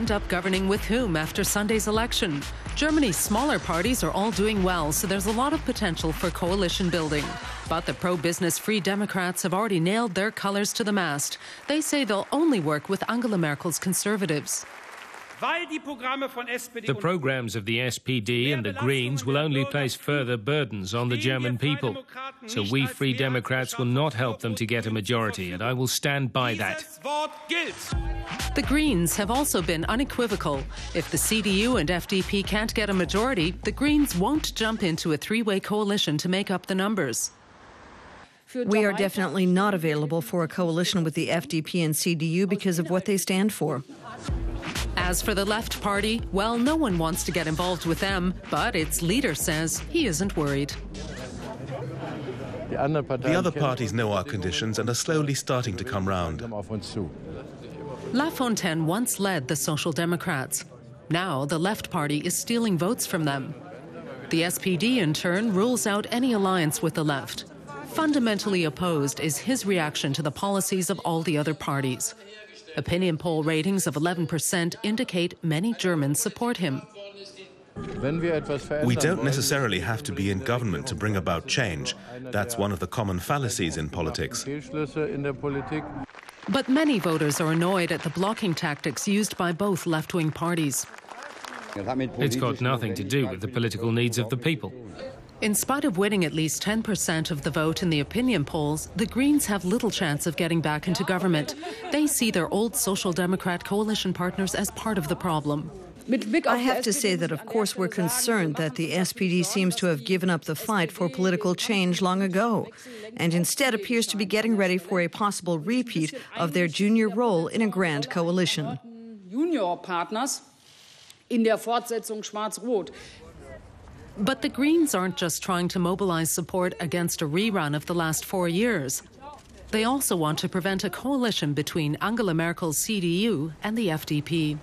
end up governing with whom after Sunday's election. Germany's smaller parties are all doing well, so there's a lot of potential for coalition building. But the pro-business Free Democrats have already nailed their colours to the mast. They say they'll only work with Angela Merkel's Conservatives. The programs of the SPD and the Greens will only place further burdens on the German people. So we Free Democrats will not help them to get a majority, and I will stand by that. The Greens have also been unequivocal. If the CDU and FDP can't get a majority, the Greens won't jump into a three-way coalition to make up the numbers. We are definitely not available for a coalition with the FDP and CDU because of what they stand for. As for the Left Party, well, no one wants to get involved with them, but its leader says he isn't worried. The other parties know our conditions and are slowly starting to come round. Lafontaine once led the Social Democrats. Now the Left Party is stealing votes from them. The SPD, in turn, rules out any alliance with the left. Fundamentally opposed is his reaction to the policies of all the other parties. Opinion poll ratings of 11% indicate many Germans support him. We don't necessarily have to be in government to bring about change. That's one of the common fallacies in politics. But many voters are annoyed at the blocking tactics used by both left-wing parties. It's got nothing to do with the political needs of the people. In spite of winning at least 10% of the vote in the opinion polls, the Greens have little chance of getting back into government. They see their old Social Democrat coalition partners as part of the problem. I have to say that, of course, we're concerned that the SPD seems to have given up the fight for political change long ago, and instead appears to be getting ready for a possible repeat of their junior role in a grand coalition. But the Greens aren't just trying to mobilize support against a rerun of the last 4 years. They also want to prevent a coalition between Angela Merkel's CDU and the FDP.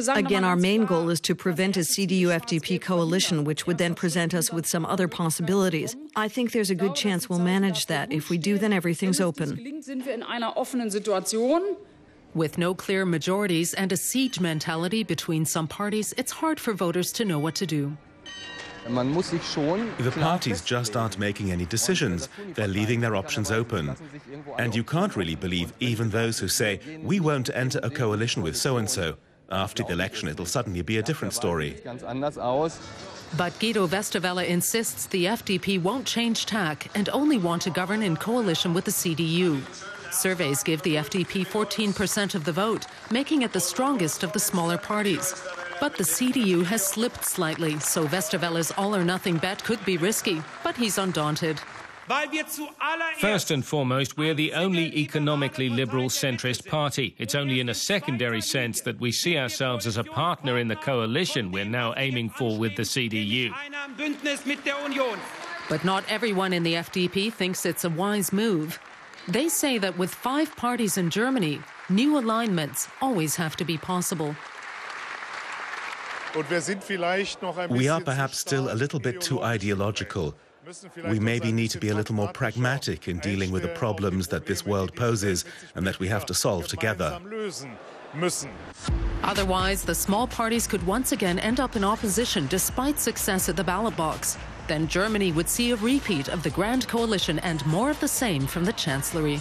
Again, our main goal is to prevent a CDU-FDP coalition, which would then present us with some other possibilities. I think there's a good chance we'll manage that. If we do, then everything's open. With no clear majorities and a siege mentality between some parties, it's hard for voters to know what to do. The parties just aren't making any decisions. They're leaving their options open. And you can't really believe even those who say, we won't enter a coalition with so-and-so. After the election, it'll suddenly be a different story. But Guido Westerwelle insists the FDP won't change tack and only want to govern in coalition with the CDU. Surveys give the FDP 14% of the vote, making it the strongest of the smaller parties. But the CDU has slipped slightly, so Westerwelle's all-or-nothing bet could be risky. But he's undaunted. First and foremost, we're the only economically liberal centrist party. It's only in a secondary sense that we see ourselves as a partner in the coalition we're now aiming for with the CDU. But not everyone in the FDP thinks it's a wise move. They say that with 5 parties in Germany, new alignments always have to be possible. We are perhaps still a little bit too ideological. We maybe need to be a little more pragmatic in dealing with the problems that this world poses and that we have to solve together. Otherwise, the small parties could once again end up in opposition despite success at the ballot box. Then Germany would see a repeat of the Grand Coalition and more of the same from the Chancellery.